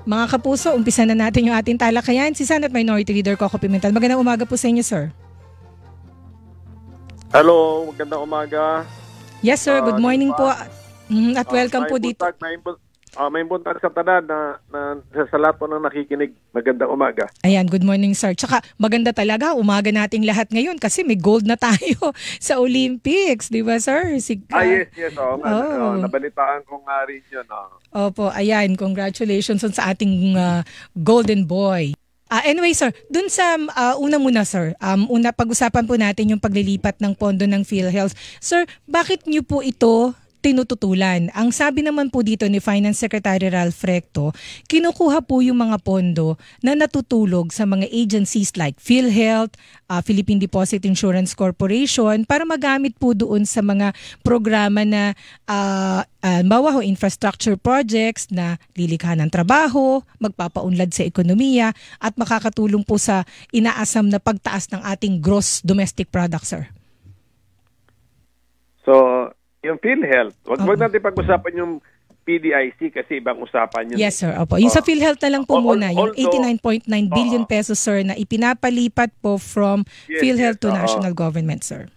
Mga kapuso, umpisa na natin yung ating talakayan. Si Senate Minority Leader Coco Pimentel. Magandang umaga po sa inyo, sir. Hello, magandang umaga. Yes, sir. Good morning po. At welcome po dito. May buntag sa tanan na sa lahat po na nakikinig. Magandang umaga. Ayan, good morning, sir. Tsaka maganda talaga, umaga nating lahat ngayon kasi may gold na tayo sa Olympics. Di ba, sir? Yes. Nabalitaan ko nga rin yun. Opo, ayan. Congratulations sa ating golden boy. Anyway, sir, dun sa una muna, sir. Pag-usapan po natin yung paglilipat ng pondo ng PhilHealth. Sir, bakit nyo po ito tinututulan? Ang sabi naman po dito ni Finance Secretary Ralph Recto, kinukuha po yung mga pondo na natutulog sa mga agencies like PhilHealth, Philippine Deposit Insurance Corporation para magamit po doon sa mga programa na infrastructure projects na lilikha ng trabaho, magpapaunlad sa ekonomiya at makakatulong po sa inaasam na pagtaas ng ating gross domestic product, sir. So, yung PhilHealth, wag natin pag-usapan yung PDIC kasi ibang usapan yun. Yes, sir. Opo. Yung sa PhilHealth na lang po muna, yung 89.9 billion pesos, sir, na ipinapalipat po from PhilHealth to national government, sir.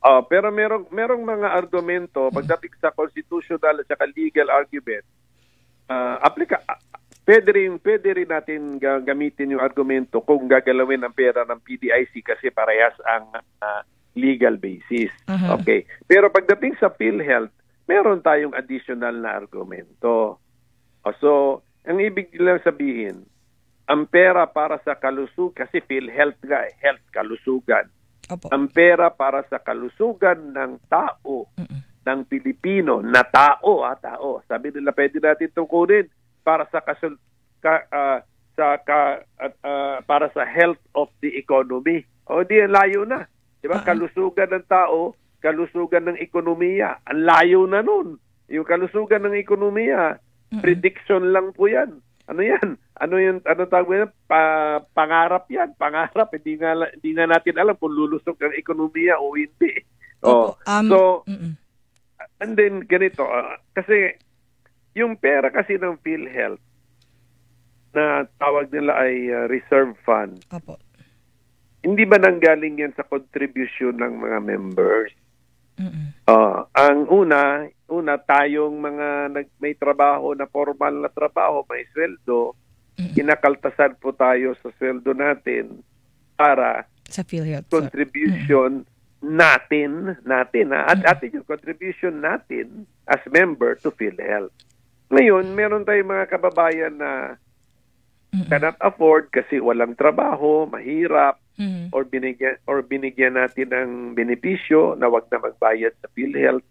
Pero merong mga argumento pagdating sa constitutional at saka legal argument, pwede rin natin gamitin yung argumento kung gagalawin ang pera ng PDIC kasi parehas ang legal basis. Okay. Pero pagdating sa PhilHealth, meron tayong additional na argumento. So, ang ibig lang sabihin, ang pera para sa kalusugan, kasi PhilHealth nga, health, kalusugan. Opo. Ang pera para sa kalusugan ng tao, ng Pilipino, na tao. Sabi nila, pwede natin tungkulin para sa para sa health of the economy. O di, layo na. Diba? Kalusugan ng tao, kalusugan ng ekonomiya. Ang layo na nun. Yung kalusugan ng ekonomiya, prediction lang po yan. Ano yan? Ano tawag yan? Pangarap yan. Pangarap. Hindi nga natin alam kung lulusog ang ekonomiya o hindi. And then ganito. Kasi yung pera kasi ng PhilHealth na tawag nila ay reserve fund. Opo. Hindi ba nanggaling yan sa contribution ng mga members? Ang una tayong mga may trabaho na formal na trabaho, may sweldo, kinakaltasan po tayo sa sweldo natin para sa PhilHealth, contribution natin at atin yung contribution natin as member to PhilHealth. Ngayon, meron tayong mga kababayan na cannot afford kasi walang trabaho, mahirap, or binigyan natin ng benepisyo na wag na magbayad sa PhilHealth,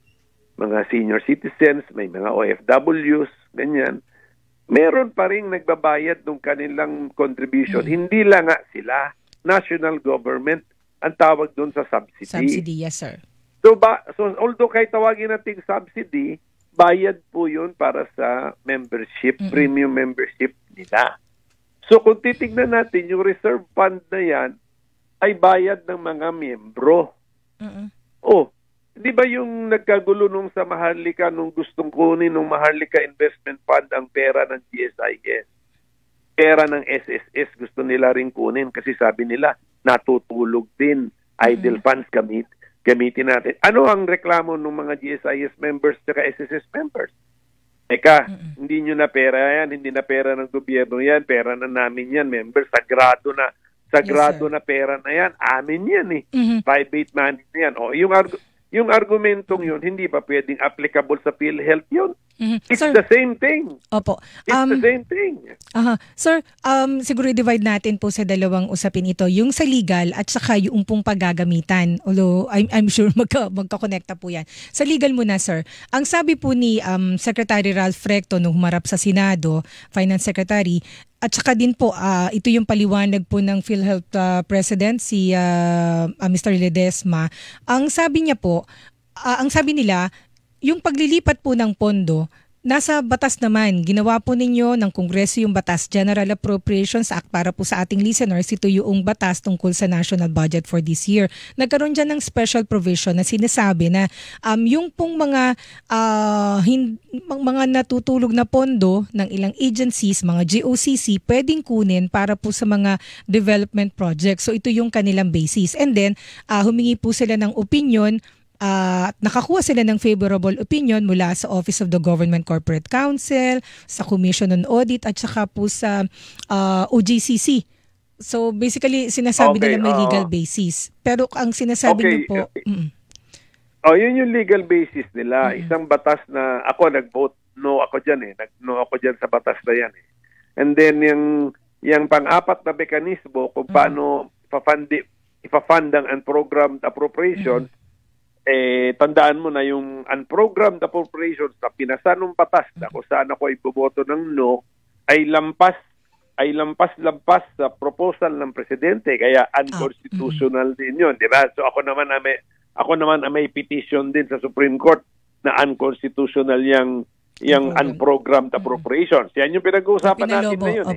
mga senior citizens, may mga OFWs, ganyan. Meron pa rin nagbabayad ng kanilang contribution. Hindi lang nga sila, national government, ang tawag doon sa subsidy. Subsidy, yes sir. So although kahit tawagin natin subsidy, bayad po yun para sa membership, premium membership nila. So kung titignan natin, yung reserve fund na yan ay bayad ng mga miyembro. Di ba yung nagkagulo nung sa Maharlika, nung gustong kunin nung Maharlika Investment Fund ang pera ng GSIS? Pera ng SSS gusto nila rin kunin kasi sabi nila natutulog din. Idle funds gamitin natin. Ano ang reklamo ng mga GSIS members at SSS members? Hindi nyo na pera yan, hindi na pera ng gobyerno yan, pera na namin yan, members, sagrado na pera na yan, amin yan private money na yan. Yung argumentong yun, hindi ba pwedeng applicable sa PhilHealth yun? It's the same thing. Opo. It's the same thing. Sir, siguro i-divide natin po sa dalawang usapin ito. Yung sa legal at saka yung pong paggagamitan. Although I'm sure magkakonekta po yan. Sa legal muna, sir. Ang sabi po ni Secretary Ralph Recto nung humarap sa Senado, Finance Secretary, at saka din po, ito yung paliwanag po ng PhilHealth President, si Mr. Ledesma. Ang sabi niya po, ang sabi nila, yung paglilipat po ng pondo, nasa batas naman, ginawa po ninyo ng Kongreso yung batas, General Appropriations Act, para po sa ating listeners, ito yung batas tungkol sa national budget for this year. Nagkaroon dyan ng special provision na sinasabi na yung pong mga natutulog na pondo ng ilang agencies, mga GOCC, pwedeng kunin para po sa mga development projects. So ito yung kanilang basis. And then, humingi po sila ng opinion. Nakakuha sila ng favorable opinion mula sa Office of the Government Corporate Council, sa Commission on Audit, at saka po sa OGCC. So basically, sinasabi nila may legal basis. Pero ang sinasabi niyo po... yun yung legal basis nila. Isang batas na ako nag-vote no ako dyan eh. Nag-no ako dyan sa batas na yan eh. And then yung pang-apat na mekanismo kung paano ipa-fund ang unprogrammed appropriations, tandaan mo na yung unprogrammed appropriations na pinasa ng batas na kung saan ako iboboto ng no ay lampas sa proposal ng presidente, kaya unconstitutional din yun, di ba? So ako naman may petition din sa Supreme Court na unconstitutional yung unprogrammed appropriations. Yan yung pinag-uusapan natin ngayon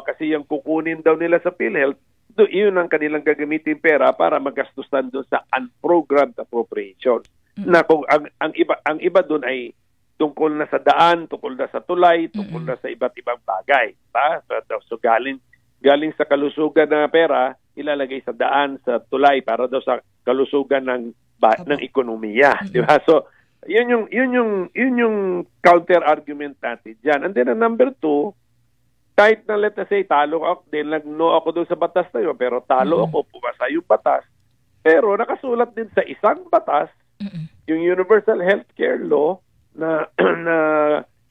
kasi yung kukunin daw nila sa PhilHealth, yun ang kanilang gagamitin pera para magastusan doon sa unprogrammed appropriations. Na kung ang iba doon ay tungkol na sa daan, tungkol na sa tulay, tungkol na sa iba't ibang bagay. So galing sa kalusugan na pera, ilalagay sa daan, sa tulay para daw sa kalusugan ng ekonomiya, di ba? So yun yung counter argument natin diyan. And then number 2, kahit na let's say talo ako, din nag-no ako doon sa batas na yun, pero talo ako, pumasa yung batas. Pero nakasulat din sa isang batas, yung Universal Healthcare Law na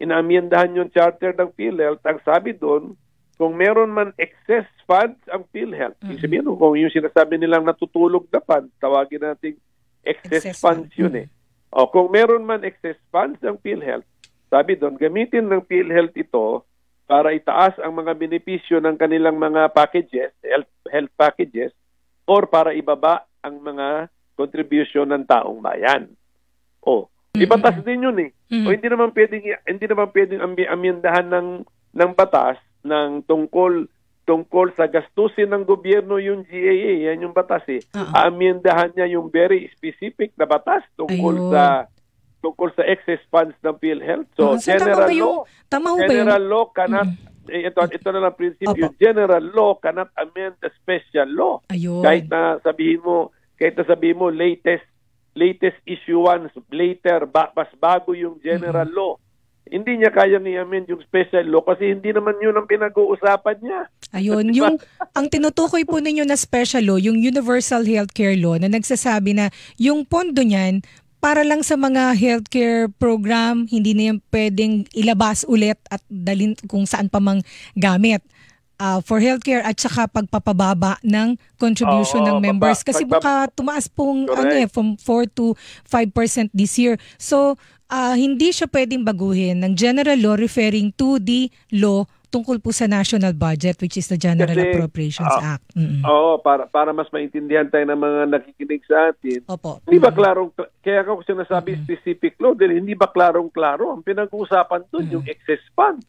inaamyendahan yung charter ng PhilHealth. Ang sabi doon, kung meron man excess funds ang PhilHealth, yung sabihin kung yung sinasabi nilang natutulog na funds, tawagin natin excess funds yun eh. O kung meron man excess funds ang PhilHealth, sabi doon, gamitin ng PhilHealth ito para itaas ang mga benepisyo ng kanilang mga packages, health packages, or para ibaba ang mga contribution ng taong bayan. Ibatas din yun eh. O hindi naman pwedeng amyendahan ng batas ng tungkol sa gastusin ng gobyerno yung GAA, yan yung batas eh. Amyendahan niya yung very specific na batas tungkol sa excess funds ng PhilHealth. So, general law cannot, ito na lang prinsipyo, general law cannot amend the special law. Kahit na sabihin mo latest issuance, later, mas bago yung general law. Hindi niya kayang i-amend yung special law kasi hindi naman yun ang pinag-uusapan niya. Ayun, ang tinutukoy po ninyo na special law, yung Universal Healthcare Law na nagsasabi na yung pondo niyan, para lang sa mga healthcare program, hindi na yan pwedeng ilabas ulit at dalhin kung saan pa mang gamit for healthcare at saka pagpapababa ng contribution ng members. Kasi baka tumaas pong from 4 to 5% this year. So, hindi siya pwedeng baguhin ng general law referring to the law tungkol po sa national budget, which is the General Appropriations Act. Para mas maintindihan tayo ng mga nakikinig sa atin. Hindi ba klarong, kaya ako sinasabi specific law, dahil hindi ba klarong-klaro ang pinag-uusapan doon, yung excess fund.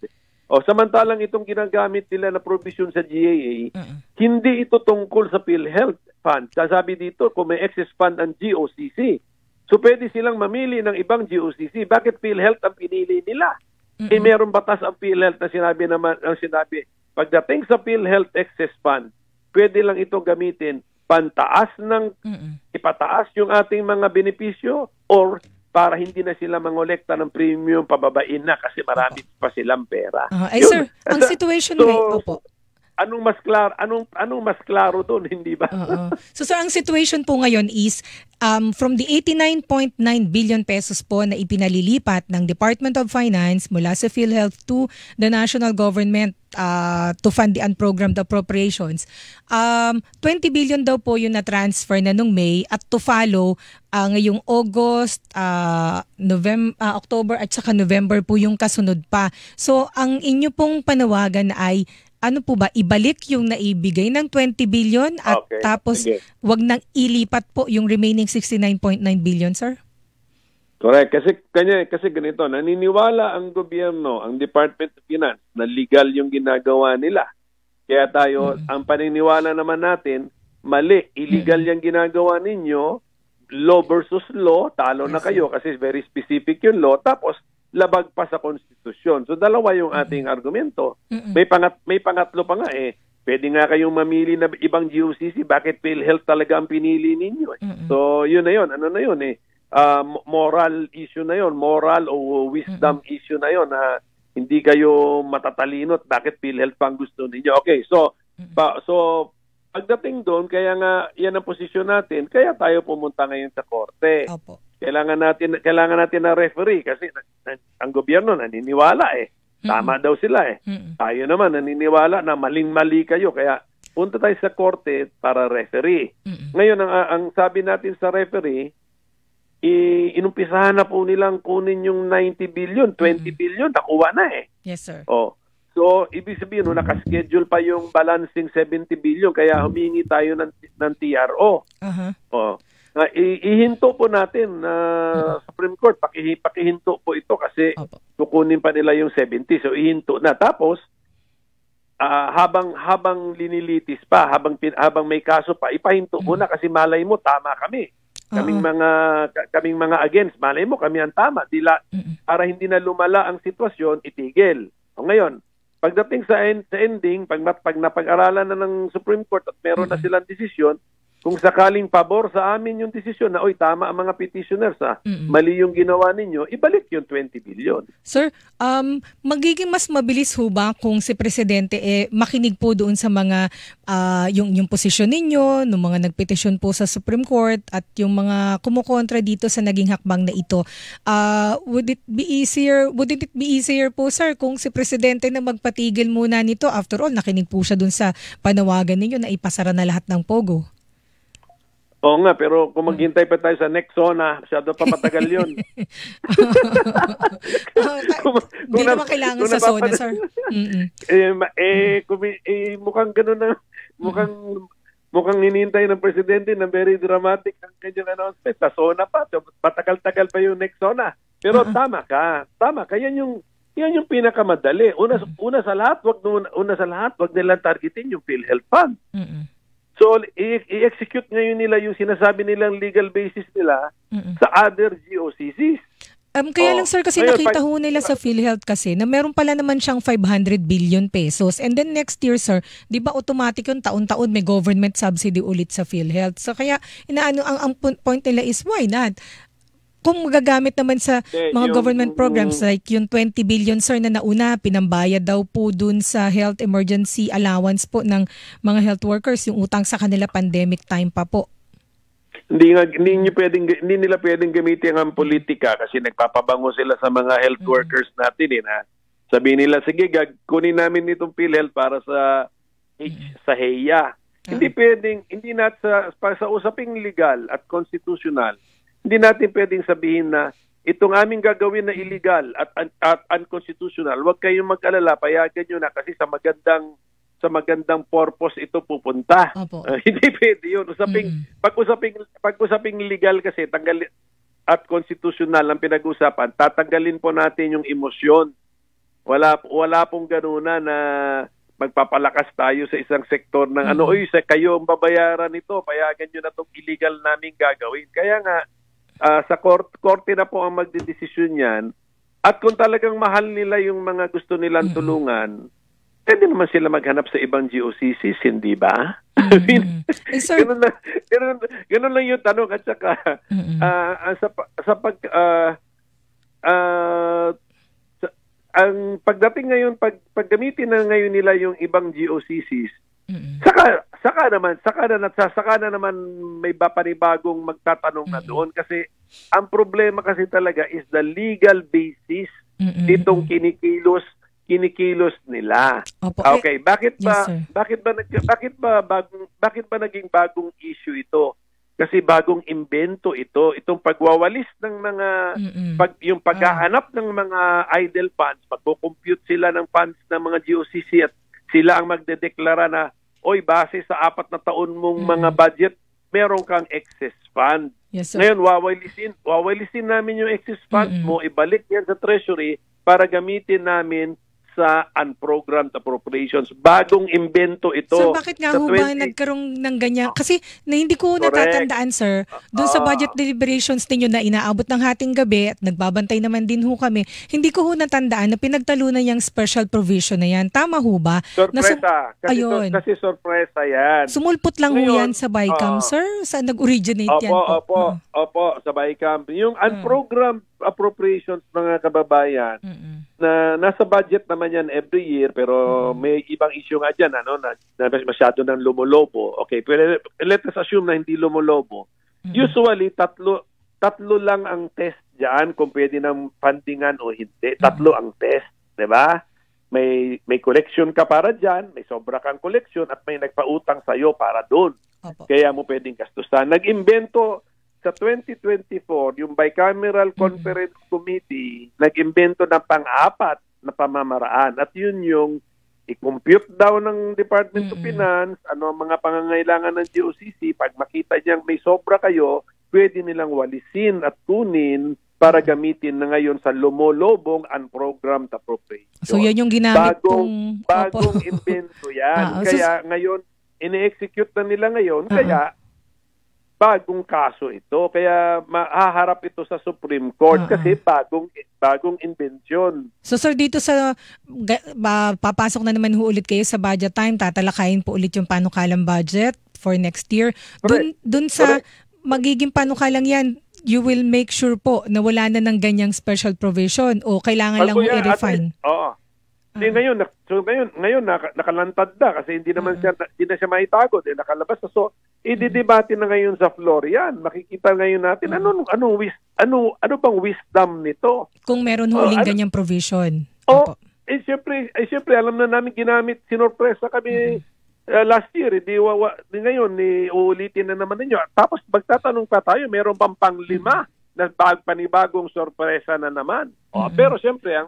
Samantalang itong ginagamit nila na provision sa GAA, hindi ito tungkol sa PhilHealth fund. Sasabi dito, kung may excess fund ang GOCC, so pwede silang mamili ng ibang GOCC. Bakit PhilHealth ang pinili nila? Mayroong batas ang PhilHealth na sinabi, pagdating sa PhilHealth excess fund, pwede lang ito gamitin ipataas yung ating mga benepisyo or para hindi na sila mangolekta ng premium, pababain na kasi marami pa silang pera. Sir, ang situation anong mas klaro doon, hindi ba? So sir, ang situation po ngayon is from the 89.9 billion pesos po na ipinalilipat ng Department of Finance mula sa PhilHealth to the national government to fund the unprogrammed appropriations, 20 billion daw po yung na-transfer na nung May at to follow ngayong August, October at saka November po yung kasunod pa. So ang inyo pong panawagan ay ano po ba, ibalik yung naibigay ng 20 billion at tapos wag nang ilipat po yung remaining 69.9 billion, sir? Correct. Kasi ganito, naniniwala ang gobyerno, ang Department of Finance, na legal yung ginagawa nila. Kaya tayo, ang paniniwala naman natin, mali, illegal yung ginagawa ninyo, law versus law, talo na kayo kasi very specific yung law, tapos labag pa sa konstitusyon. So dalawa yung ating argumento. May pangatlo pa nga eh. Pwede nga kayong mamili na ibang GOCC, bakit PhilHealth talaga ang pinili ninyo? So yun na yun, ano na yun eh. Moral issue na yon, moral o wisdom issue na yon na hindi kayo matatalino at bakit PhilHealth pang gusto ninyo. Okay, so pagdating doon, kaya nga yan ang posisyon natin, kaya tayo pumunta ngayon sa korte. Opo. Kailangan natin na referee kasi ang gobyerno naniniwala eh. Tama daw sila eh. Tayo naman naniniwala na maling-mali kayo, kaya punta tayo sa korte para referee. Ngayon ang sabi natin sa referee, inumpisahan na po nilang kunin yung 90 billion, 20 billion, nakuha na eh. Yes, sir. So, ibig sabihin, nakaschedule pa yung balancing 70 billion, kaya humingi tayo ng TRO. Ihinto po natin na Supreme Court, pakihinto po ito kasi kukunin pa nila yung 70. So, ihinto na. Tapos, habang linilitis pa, habang may kaso pa, ipahinto muna kasi malay mo, tama kami. Kaming mga against, malay mo kami ang tama, para hindi na lumala ang sitwasyon, itigil. O ngayon, pagdating sa ending, pag napag-aralan na ng Supreme Court at meron na silang desisyon, kung sakaling pabor sa amin yung desisyon na, oy, tama ang mga petitioners, mali yung ginawa ninyo, ibalik yung 20 billion. Sir, magiging mas mabilis ho ba kung si Presidente makinig po doon sa mga yung posisyon ninyo, ng mga nagpetisyon po sa Supreme Court at yung mga kumukontra dito sa naging hakbang na ito? Would it be easier po, sir, kung si Presidente na magpatigil muna nito? After all, nakinig po siya doon sa panawagan ninyo na ipasara na lahat ng POGO. Oo nga, pero kung maghintay pa tayo sa next zona, masyado pa matagal yun. Hindi naman kailangan sa zona, sir. Mukhang gano'n na, mukhang hinihintay ng presidente na very dramatic ang kanyang announcement. Sa zona pa, patagal-tagal pa yung next zona. Pero tama ka, yan yung pinakamadali. Una sa lahat, wag nilang targetin yung PhilHealth Fund. So, i-execute ngayon nila yung sinasabi nilang legal basis nila sa other GOCCs. Kaya lang, sir, kasi ngayon, nakita ho nila sa PhilHealth kasi na meron pala naman siyang 500 billion pesos. And then next year, sir, di ba automatic yung taon-taon may government subsidy ulit sa PhilHealth. So kaya, ang point nila is why not? Kung magagamit naman sa mga government programs like yung 20 billion, sir, na nauna, pinambayad daw po dun sa health emergency allowance po ng mga health workers, yung utang sa kanila pandemic time pa po. Hindi nila pwedeng gamitin ang politika kasi nagpapabango sila sa mga health workers natin na sabihin nila, sige, kunin namin itong PhilHealth para sa HEA. Hindi pwedeng, sa usaping legal at constitutional, hindi natin pwedeng sabihin na itong aming gagawin na illegal at unconstitutional, huwag kayong mag-alala, payagan nyo na kasi sa magandang purpose ito pupunta. Hindi pwede yun. Pag-usaping legal kasi at constitutional ang pinag-usapan, tatanggalin po natin yung emosyon. Wala pong ganuna na magpapalakas tayo sa isang sektor ng kayo ang babayaran nito, payagan nyo na itong illegal naming gagawin. Kaya nga, sa korte na po ang magdedesisyon yan. At kung talagang mahal nila yung mga gusto nilang tulungan, pwede naman sila maghanap sa ibang GOCCs, hindi ba? Ganun lang yung tanong. At saka, ang pagdating ngayon, paggamitin na ngayon nila yung ibang GOCCs, saka na naman may panibagong magtatanong na doon kasi ang problema kasi talaga is the legal basis ditong kinikilos nila. Okay, bakit ba naging bagong issue ito? Kasi bagong imbento itong pagwawalis ng mga yung paghahanap ng mga idle funds, magko-compute sila ng funds ng mga GOCC at sila ang magdedeklara na, oy, base sa 4 na taon mong mga budget, meron kang excess fund. Yes, sir. Ngayon, wawalisin namin yung excess fund mo, ibalik yan sa Treasury para gamitin namin sa unprogrammed appropriations. Bagong imbento ito. So bakit nga sa ho ba nagkaroon ng ganyan? Kasi na hindi ko natatandaan, sir, doon sa budget deliberations ninyo na inaabot ng hating gabi at nagbabantay naman din ho kami, hindi ko ho natandaan na pinagtalunan yung special provision na yan. Tama ho ba? Sorpresa. Kasi sorpresa yan. Sumulpot lang ho yan sa BICAM, sir? Saan nag-originate yan po? Opo, sa BICAM. Yung unprogrammed appropriations, mga kababayan, na nasa budget naman yan every year, pero may ibang issue nga dyan, na masyado ng lumolobo. Okay, pero let us assume na hindi lumolobo. Usually, tatlo lang ang test dyan kung pwede ng fundingan o hindi. Tatlo ang test, di ba? May collection ka para dyan, may sobra kang collection, at may nagpautang sa'yo para doon. Kaya mo pwedeng gastusan. Nag-imbento sa 2024, yung Bicameral Conference Committee, nag-imbento ng pang-apat na pamamaraan. At yun yung i-compute daw ng Department of Finance, ano ang mga pangangailangan ng GOCC. Pag makita niyang may sobra kayo, pwede nilang walisin at kunin para gamitin na ngayon sa lumolobong unprogrammed appropriation. So yan yung ginamit bagong invento yan. Kaya ngayon, ine-execute na nila ngayon. Kaya bagong kaso ito. Kaya mahaharap ito sa Supreme Court kasi bagong inbensyon. So sir, dito sa papasok na naman ho ulit kayo sa budget time, tatalakayin po ulit yung panukalang budget for next year. Dun sa magiging panukalang yan, you will make sure po na wala na ng ganyang special provision o kailangan lang mo i-refine? Oo. Ngayon nakalantad na kasi hindi na siya maitago, nakalabas na. So ididebate na ngayon sa floor yan. Makikita ngayon natin ano bang wisdom nito. Kung meron huling ganyang provision. Siyempre alam na namin ginamit, sinorpresa kami last year, ngayon uulitin na naman ninyo. Tapos magtatanong pa tayo, meron pang pang-5 na panibagong sorpresa na naman. Pero siyempre ang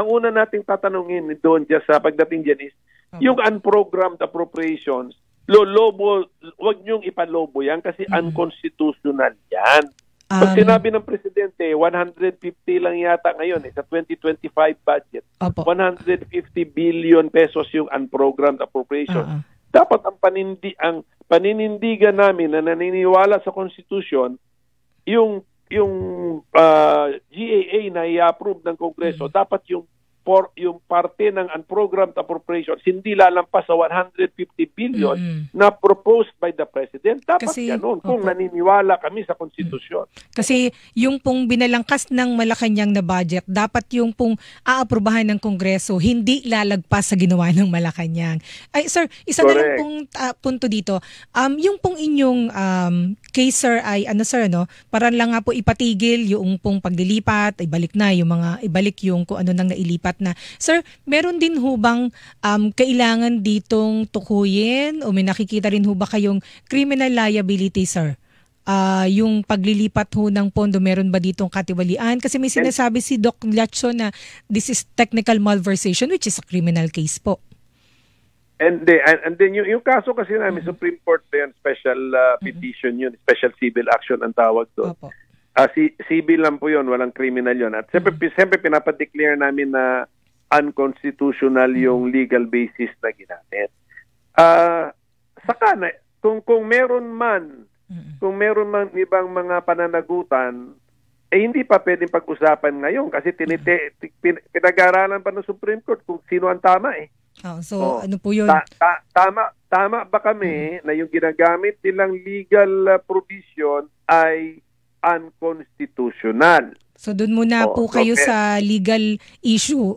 una nating tatanungin doon sa pagdating dyan is, yung unprogrammed appropriations, wag niyong ipalobo yan kasi unconstitutional yan. Pag sinabi ng Presidente, 150 lang yata ngayon sa 2025 budget, 150 billion pesos yung unprogrammed appropriation. Dapat ang paninindigan namin na naniniwala sa Constitution, yung GAA na i-approve ng Kongreso, dapat yung parte ng unprogrammed appropriations hindi lalampas sa 150 billion na proposed by the President. Dapat ganun kung naniniwala kami sa Konstitusyon. Kasi yung pong binalangkas ng Malacanang na budget, dapat yung pong aaprubahan ng Kongreso, hindi lalagpas sa ginawa ng Malacanang. Ay, sir, isa na lang pong punto dito. Yung pong inyong case, sir, ay para lang nga po ipatigil yung pong paglilipat, ibalik yung kung ano nang nailipat na. Sir, meron din ho bang kailangan ditong tukuyin o may nakikita rin ho ba kayong criminal liability, sir? Yung paglilipat ho ng pondo, meron ba ditong katiwalian? Kasi may sinasabi si Doc Lacson na this is technical malversation, which is a criminal case po. And then yung kaso kasi namin, Supreme Court yan, special petition yun, special civil action ang tawag doon. Civil lang po yun, walang criminal yun. At siyempre pinapadeclare namin na unconstitutional yung legal basis na ginamit. Saka na, kung meron man ibang mga pananagutan, hindi pa pwedeng pag-usapan ngayon kasi pinag-aaralan pa ng Supreme Court kung sino ang tama eh. Ano po yun? Tama ba kami na yung ginagamit nilang legal provision ay unconstitutional? So doon muna po kayo sa legal issue.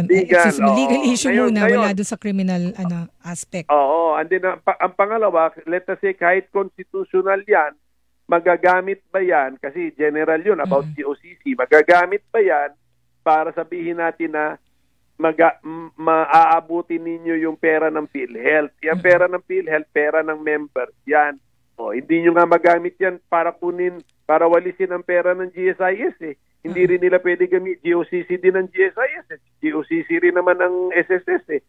Legal issue muna, wala doon sa criminal aspect. And then ang pangalawa, let us say kahit constitutional yan, magagamit ba yan, kasi general yun about GOCC, magagamit ba yan para sabihin natin na maaabutin ninyo yung pera ng PhilHealth. Yung pera ng PhilHealth, pera ng members yan. Hindi nyo nga magamit yan para walisin ang pera ng GSIS eh. Hindi rin nila pwede gamit. GOCC din ng GSIS eh. GOCC rin naman ang SSS eh.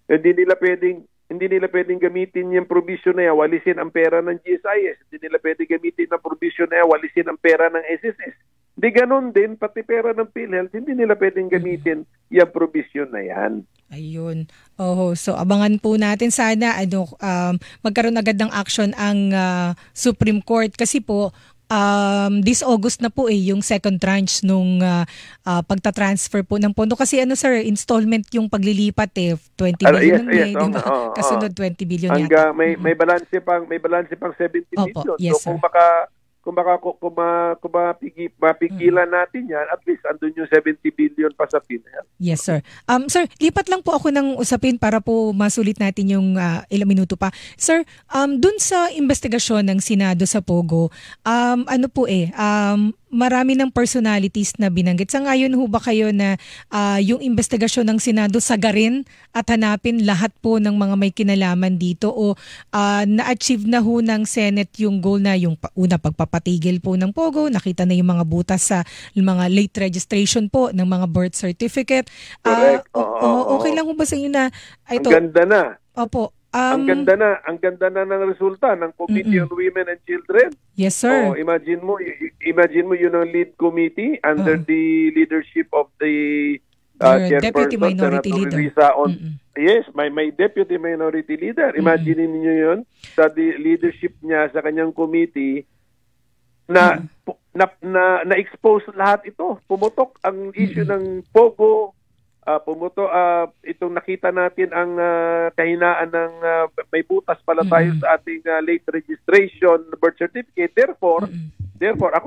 Hindi nila pwedeng hindi nila pwedeng gamitin yung provision na yan, walisin ang pera ng GSIS. Hindi nila pwedeng gamitin ang provision na yan, walisin ang pera ng SSS. Hindi ganun din, pati pera ng PhilHealth, hindi nila pwedeng gamitin yung provision na yan. Ayun. So abangan po natin sana magkaroon agad ng action ang Supreme Court kasi po this August na po yung second tranche nung pagta-transfer po ng pondo. Kasi sir, installment yung paglilipat 20 billion diba? Kasunod 20 billion yata. May balanse pang 70 billion. Yes, so kung mapigilan natin yan, at least andun yung 70 billion pa sa PhilHealth. Yes, sir. Sir, lipat lang po ako ng usapin para po masulit natin yung ilang minuto pa. Sir, dun sa investigasyon ng Senado sa Pogo, marami ng personalities na binanggit. Sa ngayon ho ba kayo na yung investigasyon ng Senado sagarin at hanapin lahat po ng mga may kinalaman dito o na-achieve na ho ng Senate yung goal na yung pagpapatigil po ng Pogo, nakita na yung mga butas sa mga late registration po ng mga birth certificate. Correct. Okay lang ho ba sa inyo na ito? Ang ganda na. Opo. Ang ganda na ng resulta ng Committee on Women and Children. Yes, sir. Imagine mo yun ang lead committee under the leadership of the Deputy Minority Leader. Yes, may Deputy Minority Leader. Imagine niyo yun sa leadership niya sa kanyang committee na na-expose lahat ito. Pumutok ang issue ng Pogo. Itong nakita natin ang kahinaan ng may butas pala tayo sa ating late registration birth certificate. Therefore,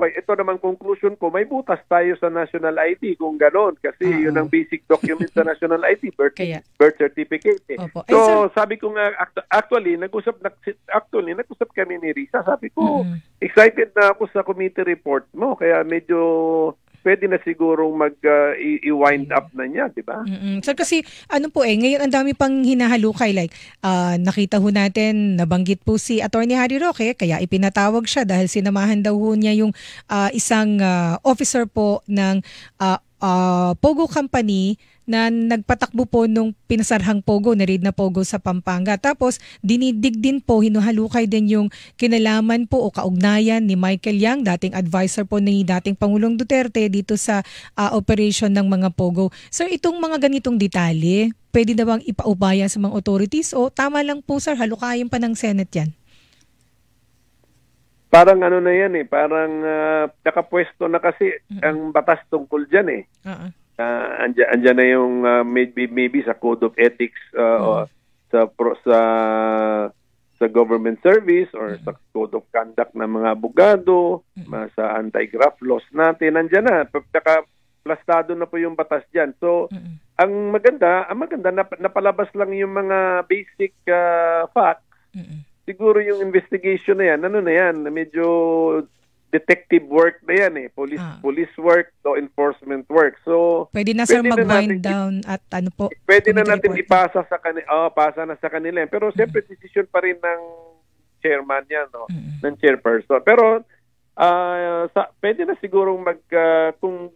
ito naman conclusion ko, may butas tayo sa national ID kung gano'n. Kasi yun ang basic document sa national ID, birth certificate. So, sabi ko nga, actually, nag-usap kami ni Risa. Sabi ko, excited na ako sa committee report mo. Kaya medyo pwede na sigurong i-wind up na niya, di ba? Sir, kasi ngayon ang dami pang hinahalukay. Like, nakita ho natin, nabanggit po si Attorney Harry Roque, kaya ipinatawag siya dahil sinamahan daw ho niya yung isang officer po ng Pogo Company na nagpatakbo po nung pinasarhang Pogo, na-raid na Pogo sa Pampanga. Tapos, dinidig din po, hinuhalukay din yung kinalaman po o kaugnayan ni Michael Yang, dating advisor po ni dating Pangulong Duterte dito sa operation ng mga Pogo. Sir, itong mga ganitong detalye, pwede na bang ipaubaya sa mga authorities o tama lang po sir, halukayin pa ng Senate yan? Parang na yan parang nakapwesto na kasi ang batas tungkol dyan andyan na yung maybe sa Code of Ethics sa government service or sa Code of Conduct ng mga abogado, sa anti-graft laws natin, andyan na. Plastado na po yung batas dyan. So, ang maganda napalabas lang yung mga basic facts. Siguro yung investigation na yan, medyo detective work na yan police work, law enforcement work. So pwede na sir mag-wind down at pwede na natin ipasa sa kanila, pasa na sa kanila. Pero siyempre decision pa rin ng chairman yan, ng chairperson. Pero pwede na sigurong kung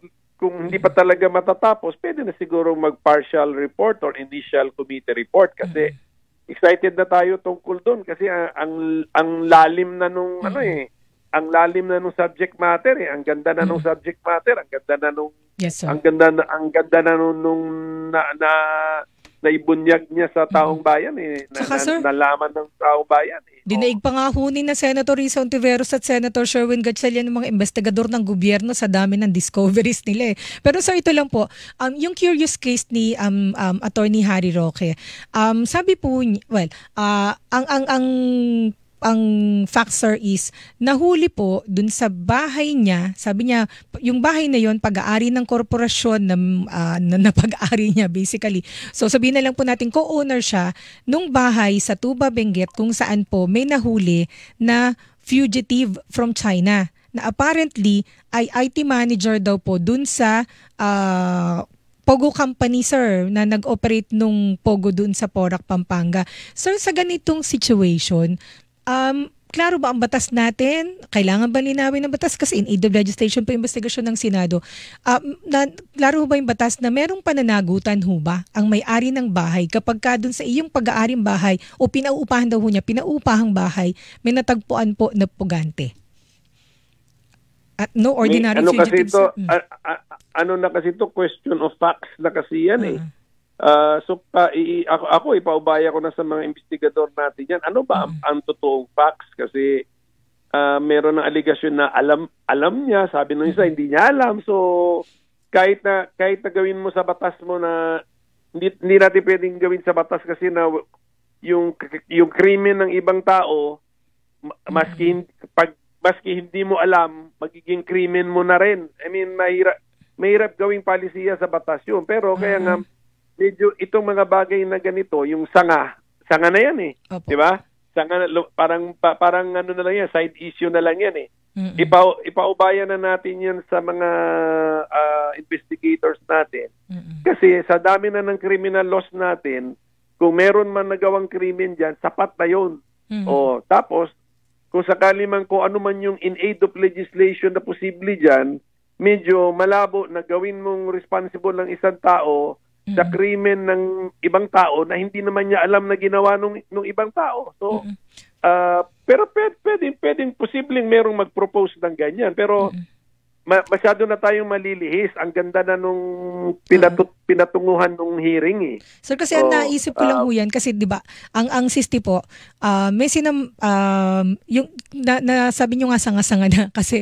hindi pa talaga matatapos, pwede na sigurong mag-partial report or initial committee report kasi excited na tayo tungkol doon kasi ang lalim na nung ang lalim na nung subject matter Ang ganda na nung subject matter, ang ganda na nung ang ganda na nung naibunyag niya sa taong bayan nalaman ng taong bayan Dinaig pa nga hunin na Senator Risa Ontiveros at Senator Sherwin Gatchalian ng mga investigador ng gobyerno sa dami ng discoveries nila Pero sir, ito lang po, yung curious case ni Attorney Harry Roque, sabi po, ang fact sir is nahuli po dun sa bahay niya. Sabi niya, yung bahay na yon pag-aari ng korporasyon na pag-aari niya basically. So sabihin na lang po natin co-owner siya nung bahay sa Tuba, Benguet kung saan po may nahuli na fugitive from China na apparently ay IT manager daw po dun sa Pogo Company, sir, na nag-operate nung Pogo dun sa Porac, Pampanga. Sir, sa ganitong situation, klaro ba ang batas natin? Kailangan ba linawin ng batas? Kasi in aid of legislation po investigasyon ng Senado. Klaro ba yung batas na merong pananagutan ho ba ang may-ari ng bahay kapag ka dun sa iyong pag-aaring bahay o pinauupahan daw ho niya, pinauupahang bahay, may natagpuan po na pugante? At no ordinary fugitives. Ano na kasi ito, question of facts na kasi yan eh. Ako ipaubaya ko na sa mga investigador natin yan. Ano ba ang totoong facts? Kasi meron ng aligasyon na alam niya, sabi nung isa hindi niya alam. So kahit na gawin mo sa batas mo na hindi natin pwedeng gawin sa batas kasi na yung krimen ng ibang tao maski hindi mo alam, magiging krimen mo na rin. I mean, mahirap gawing palisiya sa batas yun. Pero kaya nga medyo itong mga bagay na ganito, yung sanga na yan eh. Di ba? Sanga, parang ano na lang yan, side issue na lang yan eh. Ipaubaya na natin yan sa mga investigators natin. Kasi sa dami na ng criminal laws natin, kung meron man nagawang krimen dyan, sapat na yun. O, tapos, kung sakali man kung ano man yung in aid of legislation na posible dyan, medyo malabo na gawin mong responsible ng isang tao sa krimen ng ibang tao na hindi naman niya alam na ginawa nung ibang tao. So, pero pwedeng posibleng merong mag-propose ng ganyan. Pero masyado na tayong malilihis. Ang ganda na nung pinatunguhan nung hearing eh. Sir, kasi ang naisip ko lang ho yan kasi 'di ba, ang SISTI po, may yung sabi niyo nga sanga-sanga na kasi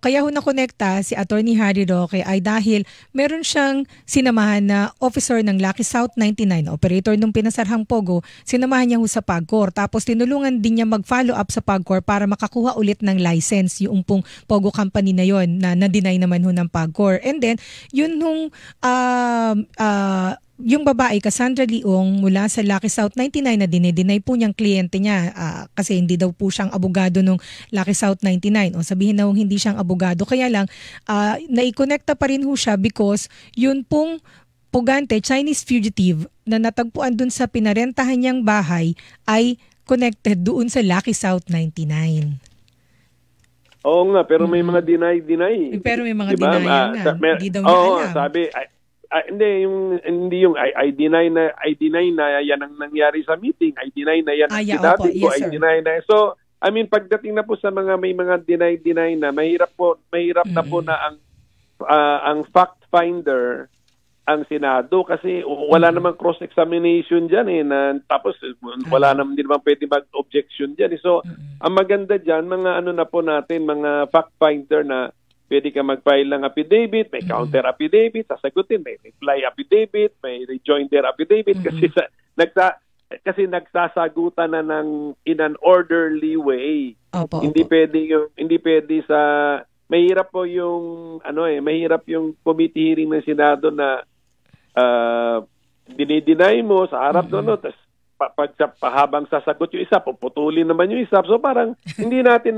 kaya ho na-connecta si Attorney Harry Roque ay dahil meron siyang sinamahan na officer ng Lucky South 99, operator nung pinasarhang Pogo, sinamahan niya ho sa PAGCOR. Tapos tinulungan din niya mag-follow up sa PAGCOR para makakuha ulit ng license yung pong Pogo company na yon na deny naman ho ng PAGCOR. And then, yun nung yung babae, Cassandra Leong, mula sa Lucky South 99 na dinay po niyang kliyente niya kasi hindi daw po siyang abogado nung Lucky South 99. O sabihin na hindi siyang abogado. Kaya lang, naikonekta pa rin ho siya because yun pong pugante, Chinese fugitive, na natagpuan dun sa pinarentahan niyang bahay ay connected doon sa Lucky South 99. Oo nga, pero may mga deny. Pero may mga diba? Deny nga. Hindi daw niya alam. Sabi, hindi yung I deny na yan ang nangyari sa meeting. I deny na yan ang sinabi ko. Yes, I deny na. So, I mean, pagdating na po sa may mga deny na, mahirap na po na ang fact finder ang Senado kasi wala namang cross-examination dyan eh. Tapos wala naman din naman pwede mag-objection dyan eh. So, ang maganda dyan, mga ano na po natin, mga fact finder na pwede ka mag-file ng affidavit, may counter affidavit, sasagutin, may reply affidavit, may rejoinder affidavit kasi nagsasagutan na ng in an orderly way. Hindi pwede sa mahirap po yung mahirap yung committee hearing ng Senado na dinideny mo sa harap doon, tapos habang sasagot yung isa, puputulin naman yung isa. So parang hindi natin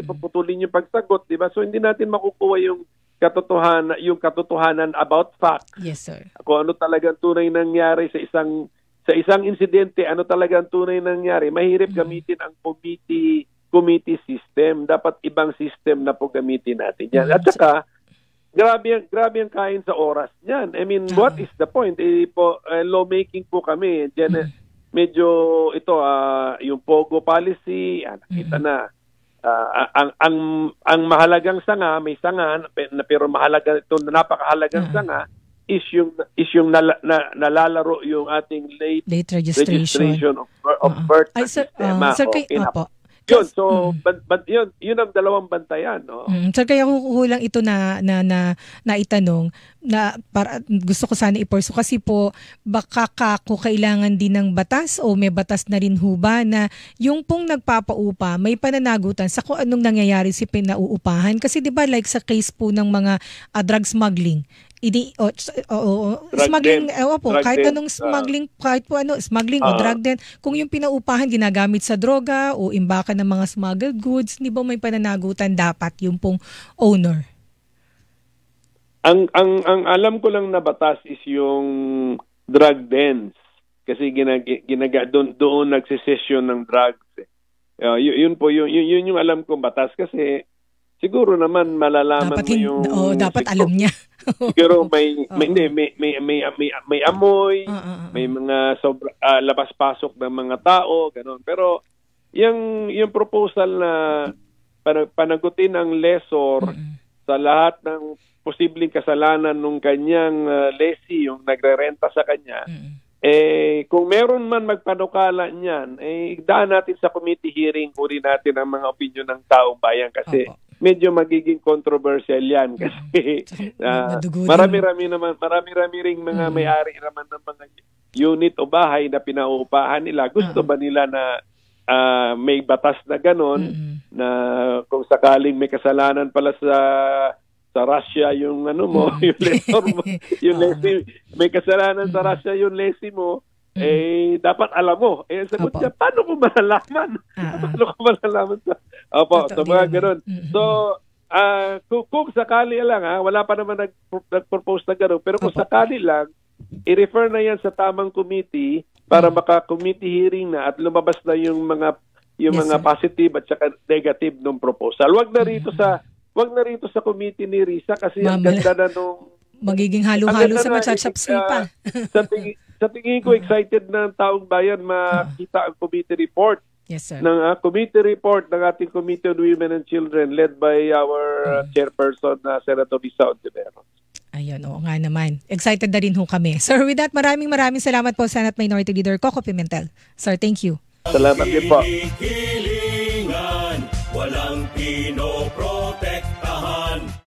puputulin yung pagsagot, di ba? So hindi natin makukuha yung katotohanan about fact. Yes, sir. Kung ano talagang tunay nangyari sa isang insidente, ano talagang tunay nangyari. Mahirap gamitin ang committee system. Dapat ibang system na po gamitin natin yan. At saka, grabe ang kain sa oras niyan. I mean, what is the point? Lawmaking po kami. Diyan, medyo ito, yung Pogo policy, nakita na. Ang mahalagang sanga, may sanga, pero mahalaga ito, napakahalagang sanga, is yung nalalaro yung ating late registration of birth sistema. Sir, Yun, so yun ang dalawang bantayan, no? Sir, kaya kukulang ito na itanong na para gusto ko sana iporso kasi po baka kailangan din ng batas o may batas na rin ho ba na yung pong nagpapaupa may pananagutan sa kung anong nangyayari si pinauupahan kasi 'di ba like sa case po ng mga drug smuggling. Smuggling, kahit anong smuggling, smuggling o drug din, kung yung pinaupahan ginagamit sa droga o imbakan ng mga smuggled goods, di ba may pananagutan dapat yung pong owner? Ang alam ko lang na batas is yung drug dens kasi doon nagsesesyon ng drugs. Yun po, yun yung alam kong batas kasi siguro naman malalaman Dapat, mo yung... dapat alam niya. Siguro may amoy, may mga labas-pasok ng mga tao, gano'n. Pero yung proposal na panagutin ang lessor sa lahat ng posibleng kasalanan ng kanyang lessee, yung nagre-renta sa kanya, kung meron man magpanukala niyan, daan natin sa committee hearing, uri natin ang mga opinion ng taong bayan kasi medyo magiging controversial yan kasi marami-rami ring mga may-ari naman ng mga unit o bahay na pinauupahan nila. Gusto ba nila na may batas na ganon na kung sakaling may kasalanan pala sa Russia yung yung lessor mo, yung lessee, may kasalanan sa Russia yung lessee mo, dapat alam mo. Sagot niya, paano ko malalaman? Paano ko malalaman sa mga ganun. So, kung sakali lang, wala pa naman nag-propose na gano'n, pero kung sakali lang, i-refer na yan sa tamang committee para maka-committee hearing na at lumabas na yung mga positive at saka negative ng proposal. Wag na rito sa committee ni Risa kasi ang ganda na nung magiging halo-halo sa matsatsaps pa. Sa tingin ko, excited na ang taong bayan makita ang committee report. Yes, sir. Ng committee report ng ating Committee on Women and Children led by our chairperson, Senator Risa Ontiveros. Ayun, oo nga naman. Excited na rin ho kami. Sir, with that, maraming salamat po, Senate Minority Leader Coco Pimentel. Sir, thank you. Salamat din po. Walang pinoprotektahan.